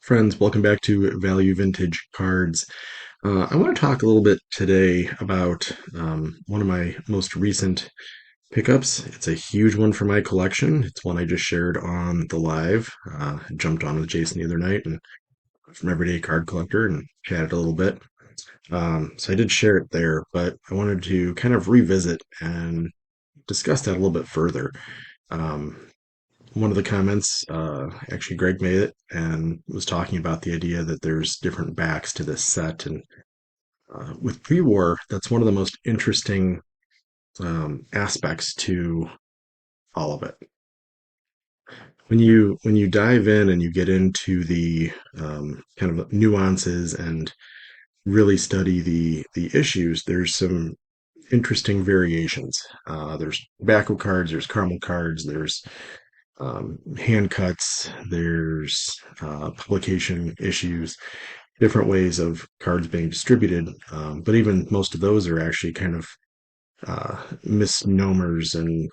Friends, welcome back to Value Vintage Cards. I want to talk a little bit today about one of my most recent pickups. It's a huge one for my collection. It's one I just shared on the live. I jumped on with Jason the other night and from Everyday Card Collector and chatted a little bit. So I did share it there, but I wanted to kind of revisit and discuss that a little bit further. Um, One of the comments, actually, Greg made it and was talking about the idea that there's different backs to this set. And with pre-war, that's one of the most interesting aspects to all of it. When you dive in and you get into the kind of nuances and really study the issues, there's some interesting variations. There's tobacco cards, there's caramel cards, there's hand cuts, there's publication issues, different ways of cards being distributed. But even most of those are actually kind of misnomers and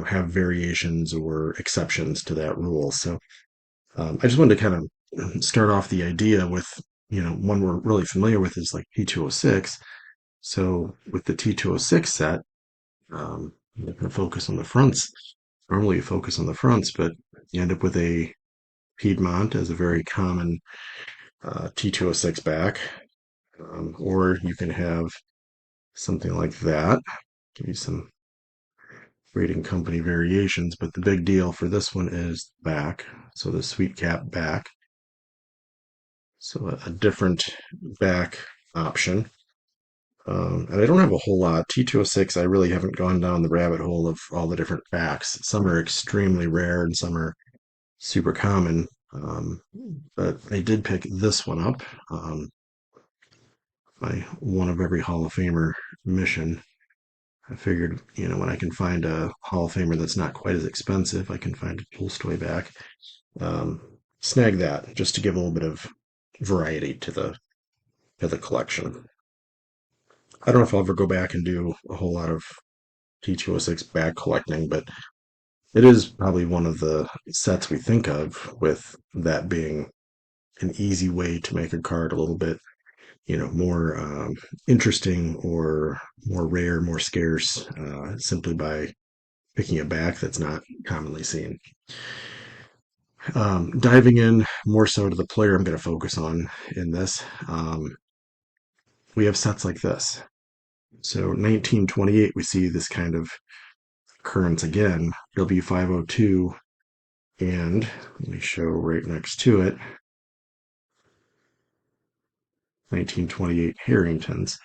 have variations or exceptions to that rule. So I just wanted to kind of start off the idea with one we're really familiar with is like T206. So with the T206 set, I'm not going to focus on the fronts. Normally you focus on the fronts, but you end up with a Piedmont as a very common T206 back, or you can have something like that. Give you some rating company variations, but the big deal for this one is back. So the sweet cap back. So a different back option. And I don't have a whole lot. T206, I really haven't gone down the rabbit hole of all the different backs. Some are extremely rare and some are super common. But I did pick this one up. My one of every Hall of Famer mission. I figured, when I can find a Hall of Famer that's not quite as expensive, I can find a Tolstoy back. Um, Snag that just to give a little bit of variety to the collection. I don't know if I'll ever go back and do a whole lot of T206 bag collecting, but it is probably one of the sets we think of with that being an easy way to make a card a little bit, more interesting or more rare, more scarce, simply by picking a back that's not commonly seen. Diving in more so to the player I'm going to focus on in this, we have sets like this. So 1928, we see this kind of occurrence again, W502, and let me show right next to it, 1928 Harringtons.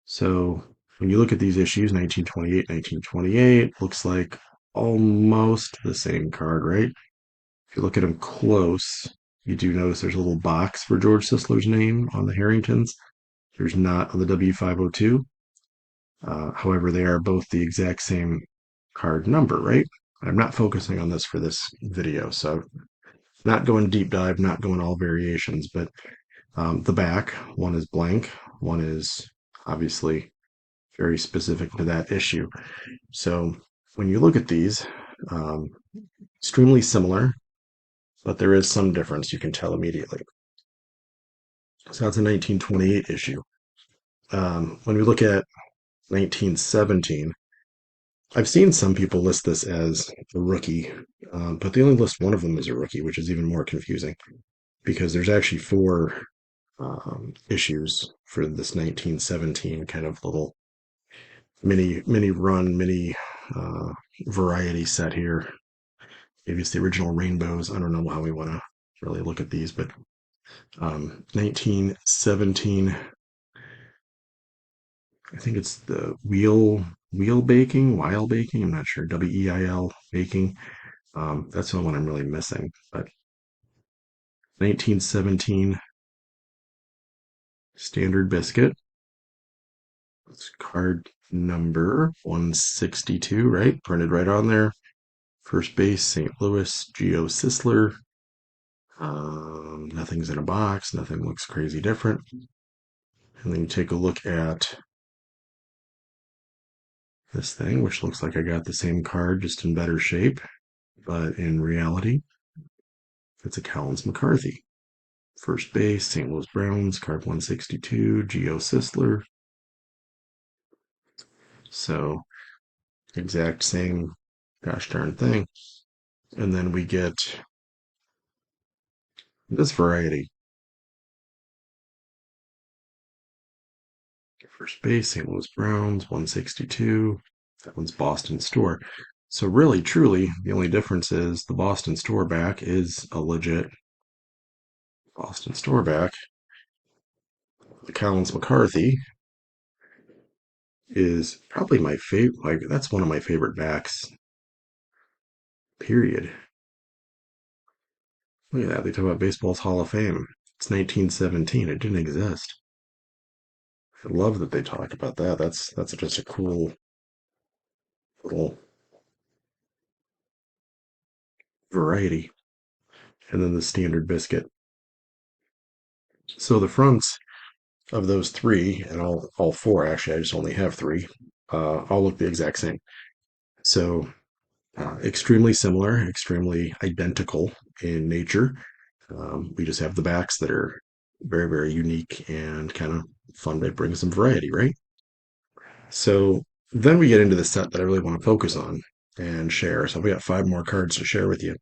So when you look at these issues, 1928, 1928, looks like almost the same card, right? If you look at them close, you do notice there's a little box for George Sisler's name on the Harringtons. There's not on the W502. However, they are both the exact same card number, right? I'm not focusing on this for this video, so not going deep dive, not going all variations, but the back, one is blank, one is obviously very specific to that issue. So when you look at these, um, extremely similar, but there is some difference you can tell immediately. So that's a 1928 issue. When we look at 1917, I've seen some people list this as a rookie, but they only list one of them as a rookie, which is even more confusing because there's actually four issues for this 1917 kind of little mini run, mini variety set here. Maybe it's the original rainbows. I don't know how we want to really look at these, but 1917. I think it's the wheel baking, while baking. I'm not sure. WEIL baking. That's the one I'm really missing. But 1917 standard biscuit. It's card number 162, right? Printed right on there. First base, St. Louis, George Sisler. Nothing's in a box. Nothing looks crazy different. And then you take a look at this thing, which looks like I got the same card, just in better shape. But in reality, it's a Collins McCarthy. First base, St. Louis Browns, card 162, George Sisler. So exact same gosh darn thing. And then we get this variety. First base, St. Louis Browns, 162. That one's Boston Store. So really, truly, the only difference is the Boston Store back is a legit Boston Store back. The Collins McCarthy is probably my favorite. Like that's one of my favorite backs. Period. Look at that. They talk about baseball's Hall of Fame. It's 1917. It didn't exist. I love that they talked about that. That's just a cool little variety. And then the standard biscuit. So the fronts of those three, and all four actually, I just only have three, all look the exact same. So extremely similar, extremely identical in nature. We just have the backs that are very, very unique and kind of fun. It brings some variety, right? So then we get into the set that I really want to focus on and share. So we got five more cards to share with you.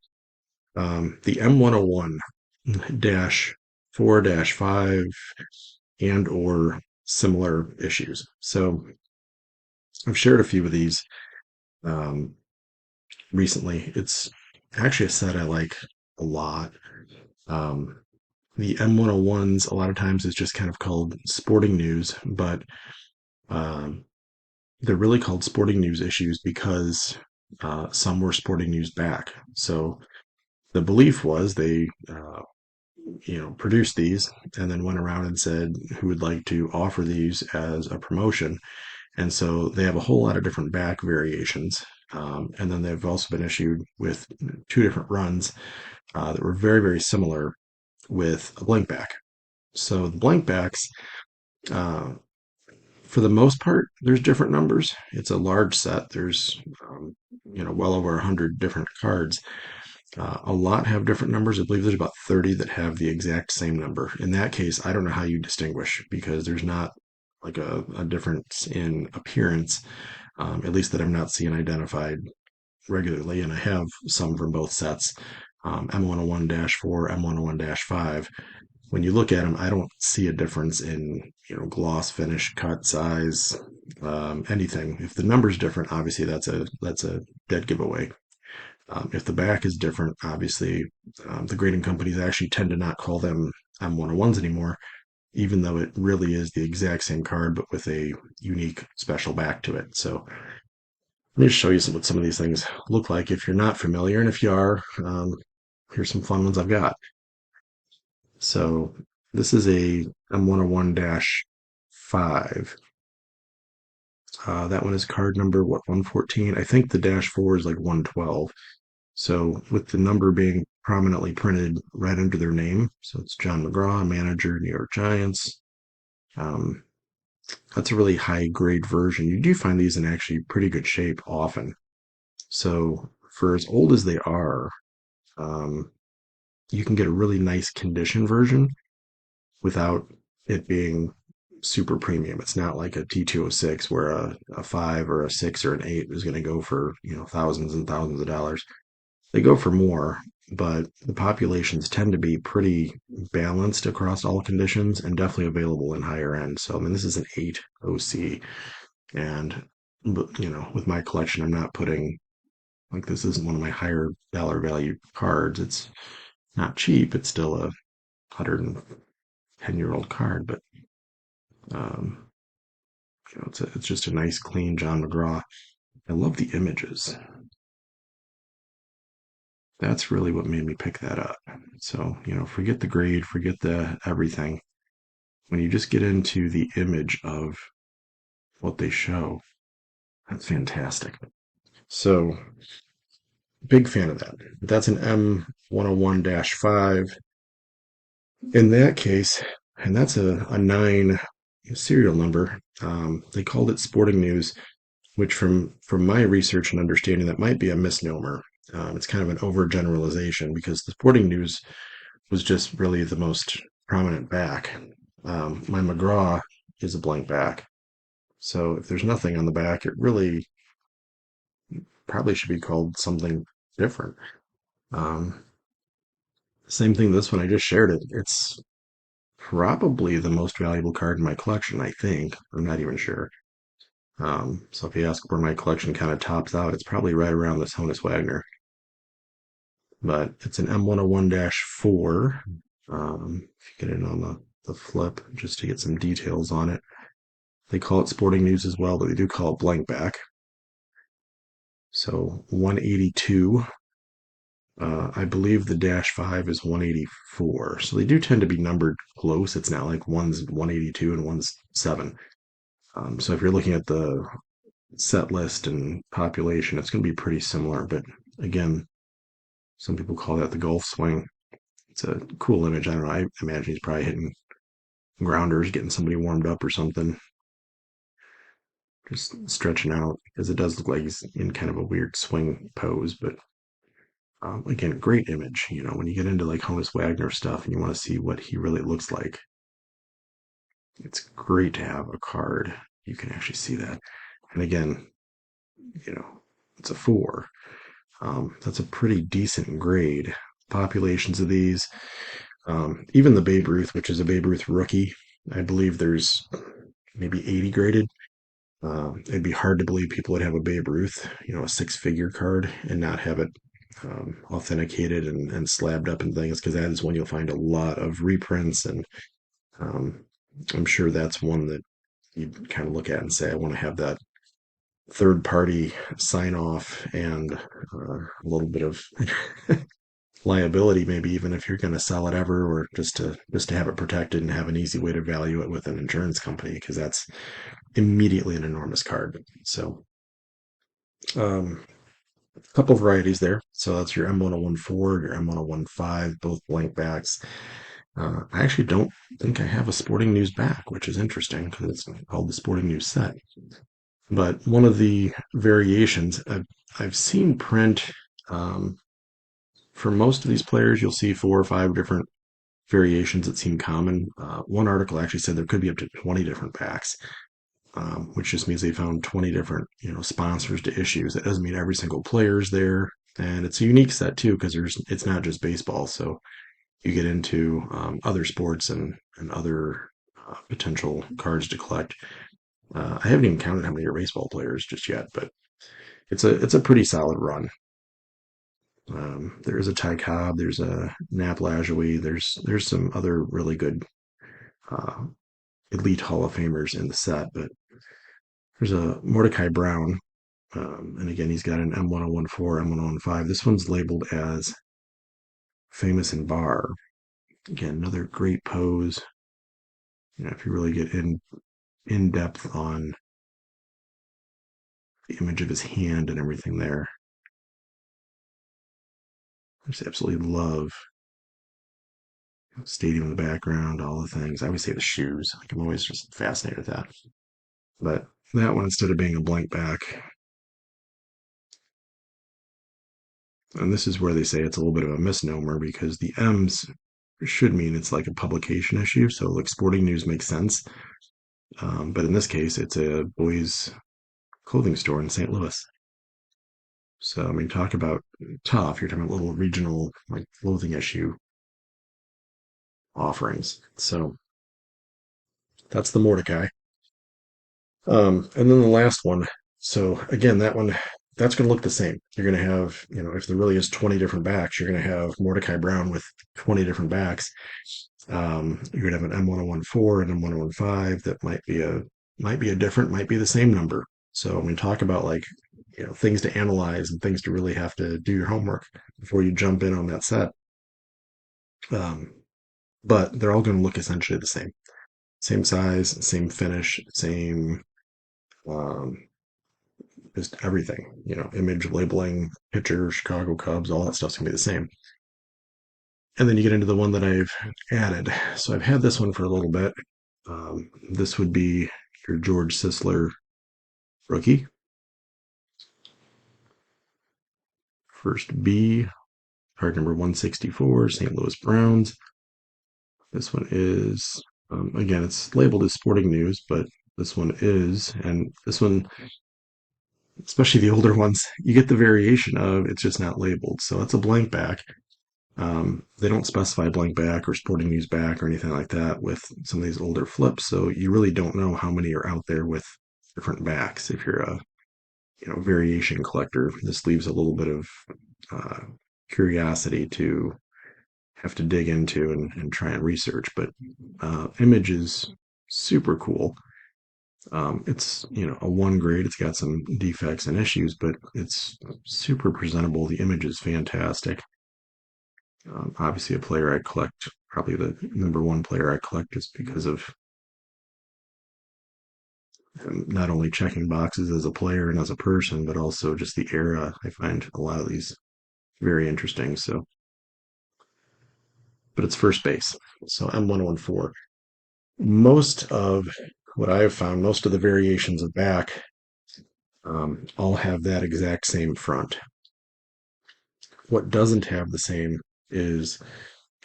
The M101-4-5 and or similar issues. So I've shared a few of these um, recently. It's actually a set I like a lot. Um, the M101s a lot of times is just kind of called sporting news, but um, they're really called sporting news issues because some were sporting news back. So the belief was they produced these and then went around and said who would like to offer these as a promotion. And so they have a whole lot of different back variations. And then they've also been issued with two different runs that were very, very similar with a blank back. So the blank backs, uh, for the most part, there's different numbers. It's a large set. There's, well over 100 different cards. A lot have different numbers. I believe there's about 30 that have the exact same number. In that case, I don't know how you distinguish because there's not like a difference in appearance, at least that I'm not seeing identified regularly. And I have some from both sets, M101-4, M101-5. When you look at them, I don't see a difference in gloss, finish, cut, size, anything. If the number's different, obviously that's a dead giveaway. If the back is different, obviously, the grading companies actually tend to not call them M101s anymore, even though it really is the exact same card, but with a unique special back to it. So let me just show you what some of these things look like if you're not familiar. And if you are, here's some fun ones I've got. So this is a M101-5. That one is card number, 114? I think the -4 is like 112. So with the number being prominently printed right under their name, so it's John McGraw, manager, New York Giants. Um, that's a really high grade version. You do find these in actually pretty good shape often. So for as old as they are, um, you can get a really nice condition version without it being super premium. It's not like a T206 where a 5 or a 6 or an 8 is going to go for, thousands and thousands of dollars. They go for more, but the populations tend to be pretty balanced across all conditions and definitely available in higher end. So, I mean, this is an 8 OC. And, but, with my collection, I'm not putting, like, this isn't one of my higher dollar value cards. It's not cheap. It's still a 110-year-old card, but, um, it's just a nice, clean John McGraw. I love the images. That's really what made me pick that up. So, forget the grade, forget the everything. When you just get into the image of what they show, that's fantastic. So, big fan of that. That's an M101-5. In that case, and that's a 9 serial number. They called it Sporting News, which from my research and understanding, that might be a misnomer. It's kind of an overgeneralization because the Sporting News was just really the most prominent back. My McGraw is a blank back. So if there's nothing on the back, it really probably should be called something different. Um, Same thing, this one, I just shared it. It's probably the most valuable card in my collection, I think. I'm not even sure. So if you ask where my collection kind of tops out, it's probably right around this Honus Wagner. But it's an M101-4. If you get in on the flip, just to get some details on it. They call it Sporting News as well, but they do call it blank back. So 182. I believe the dash 5 is 184. So they do tend to be numbered close. It's not like one's 182 and one's 7. So if you're looking at the set list and population, it's going to be pretty similar. But again, some people call that the golf swing. It's a cool image. I don't know. I imagine he's probably hitting grounders, getting somebody warmed up or something, just stretching out, because it does look like he's in kind of a weird swing pose. But again, great image. You know, when you get into like Honus Wagner stuff and you want to see what he really looks like, it's great to have a card. You can actually see that. And again, you know, it's a 4. That's a pretty decent grade. Populations of these, even the Babe Ruth, which is a Babe Ruth rookie, I believe there's maybe 80 graded. It'd be hard to believe people would have a Babe Ruth, you know, a 6-figure card and not have it authenticated and slabbed up and things, because that is when you'll find a lot of reprints. And um, I'm sure that's one that you'd kind of look at and say, I want to have that third party sign off and a little bit of liability, maybe even if you're going to sell it ever, or just to have it protected and have an easy way to value it with an insurance company, because that's immediately an enormous card. So a couple varieties there. So that's your M101-4, your M101-5, both blank backs. I actually don't think I have a Sporting News back, which is interesting because it's called the Sporting News set. But one of the variations I've seen print, um, for most of these players, you'll see 4 or 5 different variations that seem common. One article actually said there could be up to 20 different backs, which just means they found 20 different, you know, sponsors to issues. That doesn't mean every single player's there, and it's a unique set too because it's not just baseball. So you get into other sports and other potential cards to collect. I haven't even counted how many are baseball players just yet, but it's a pretty solid run. There is a Ty Cobb, there's a Nap Lajoie, there's some other really good uh, elite Hall of Famers in the set, but there's a Mordecai Brown, and again he's got an M101-4, M101-5. This one's labeled as famous in bar. Again, another great pose. You know, if you really get in depth on the image of his hand and everything there, I just absolutely love stadium in the background, all the things. I always say the shoes. Like I'm always just fascinated with that. But that one, instead of being a blank back, and this is where they say it's a little bit of a misnomer because the M's should mean it's like a publication issue. So like Sporting News makes sense. But in this case, it's a boys' clothing store in St. Louis. So, I mean, talk about tough. You're talking about little regional like clothing issue offerings. So that's the Mordecai. And then the last one. So again, that one, that's going to look the same. You're going to have, you know, if there really is 20 different backs, you're going to have Mordecai Brown with 20 different backs. You're going to have an M101-4 and M101-5 that might be a different, might be the same number. So when we talk about like, you know, things to analyze and things to really have to do your homework before you jump in on that set. Um, but they're all going to look essentially the same. Same size, same finish, same um, just everything. You know, image labeling, picture, Chicago Cubs, all that stuff's gonna be the same. And then you get into the one that I've added. So I've had this one for a little bit. This would be your George Sisler rookie. First B, card number 164, St. Louis Browns. This one is, again, it's labeled as sporting news, but this one is, and this one, especially the older ones, you get the variation of it's just not labeled. So it's a blank back. They don't specify blank back or sporting news back or anything like that with some of these older flips. So you really don't know how many are out there with different backs. If you're a variation collector, this leaves a little bit of uh, curiosity to have to dig into and try and research. But image is super cool. It's a one grade. It's got some defects and issues, but it's super presentable. The image is fantastic. Obviously, a player I collect, probably the number one player I collect, just because of not only checking boxes as a player and as a person, but also just the era. I find a lot of these very interesting. So, but it's first base. So M101-4. Most of what I have found, most of the variations of back, all have that exact same front. What doesn't have the same is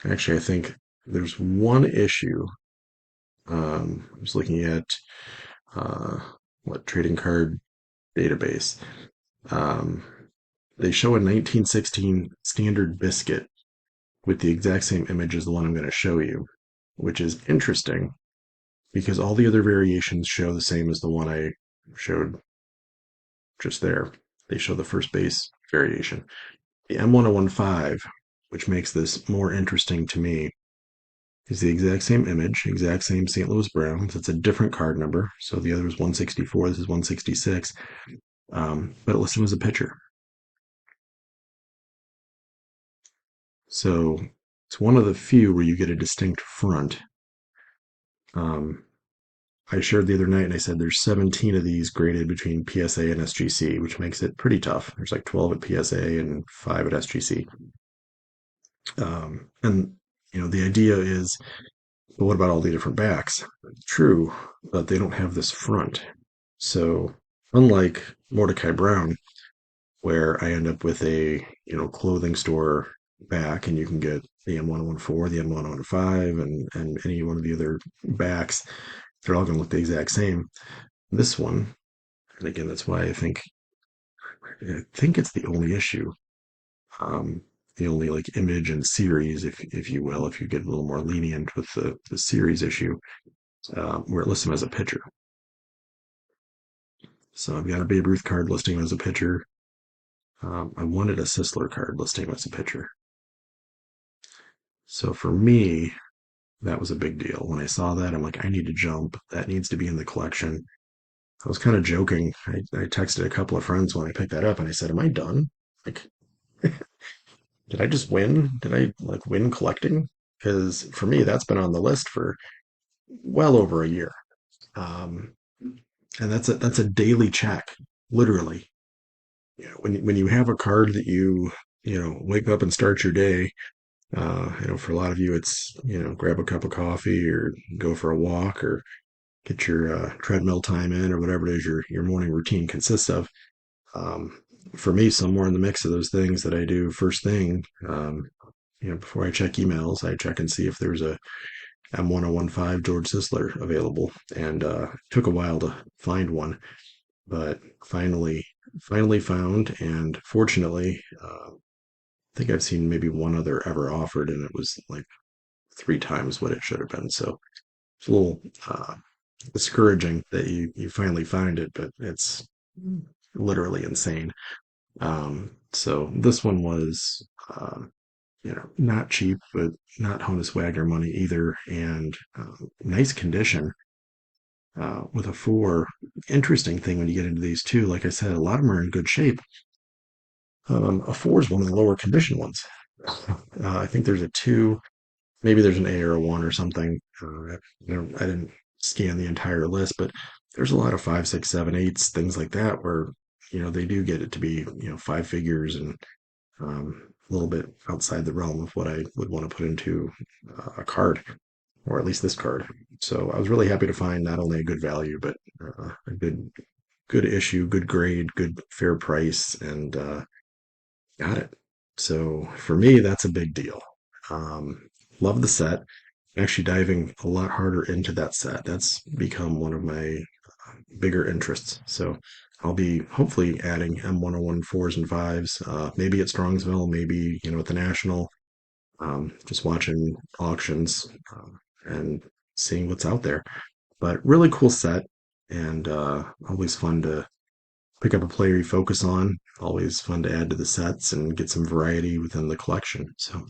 actually, I think there's one issue. I was looking at uh, what trading card database. Um, they show a 1916 standard biscuit with the exact same image as the one I'm going to show you, which is interesting because all the other variations show the same as the one I showed just there. They show the first base variation. The M101-5, which makes this more interesting to me, is the exact same image, exact same St. Louis Browns. It's a different card number. So the other is 164, this is 166. But it lists him as a pitcher. So it's one of the few where you get a distinct front. Um, I shared the other night and I said there's 17 of these graded between PSA and SGC, which makes it pretty tough. There's like 12 at PSA and 5 at SGC. And the idea is, but what about all the different backs? True, but they don't have this front. So unlike Mordecai Brown, where I end up with a clothing store back, and you can get the M101-4, the M101-5, and any one of the other backs, they're all going to look the exact same. This one, and again, that's why I think it's the only issue. Um, the only like image and series, if you will, if you get a little more lenient with the series issue, where it lists him as a pitcher. So I've got a Babe Ruth card listing him as a pitcher. I wanted a Sisler card listing him as a pitcher. So for me, that was a big deal. When I saw that, I'm like, I need to jump. That needs to be in the collection. I was kind of joking. I texted a couple of friends when I picked that up and I said, am I done? Like, did I just win? Did I like win collecting? Because for me, that's been on the list for well over a year. Um, and that's a daily check, literally. When you have a card that you wake up and start your day. For a lot of you, it's grab a cup of coffee or go for a walk or get your treadmill time in or whatever it is your morning routine consists of. Um, for me, somewhere in the mix of those things that I do first thing, before I check emails, I check and see if there's a M101-5 George Sisler available. And it took a while to find one, but finally found. And fortunately, I think I've seen maybe one other ever offered, and it was like 3 times what it should have been. So it's a little discouraging that you finally find it, but it's literally insane. So this one was, not cheap, but not Honus Wagner money either, and nice condition. With a 4, interesting thing when you get into these too, like I said, a lot of them are in good shape. A 4 is one of the lower condition ones. I think there's a 2, maybe there's an A or a 1 or something. I didn't scan the entire list, but there's a lot of 5, 6, 7, 8s, things like that, where they do get it to be 5 figures and a little bit outside the realm of what I would want to put into a card, or at least this card. So I was really happy to find not only a good value, but a good issue, good grade, good fair price, and got it. So for me, that's a big deal. Um, love the set. Actually diving a lot harder into that set. That's become one of my bigger interests. So I'll be hopefully adding M101-4s and 5s, maybe at Strongsville, maybe, at the National, just watching auctions and seeing what's out there. But really cool set and always fun to pick up a player you focus on. Always fun to add to the sets and get some variety within the collection. So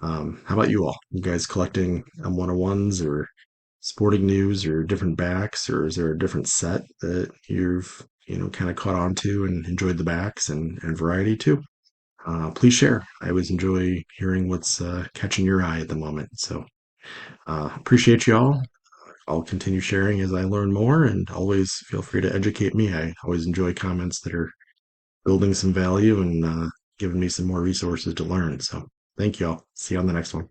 how about you all? You guys collecting M101s or sporting news or different backs, or is there a different set that you've kind of caught on to and enjoyed the backs and variety too? Please share. I always enjoy hearing what's catching your eye at the moment. So appreciate you all. I'll continue sharing as I learn more, and always feel free to educate me. I always enjoy comments that are building some value and giving me some more resources to learn. So thank you all. See you on the next one.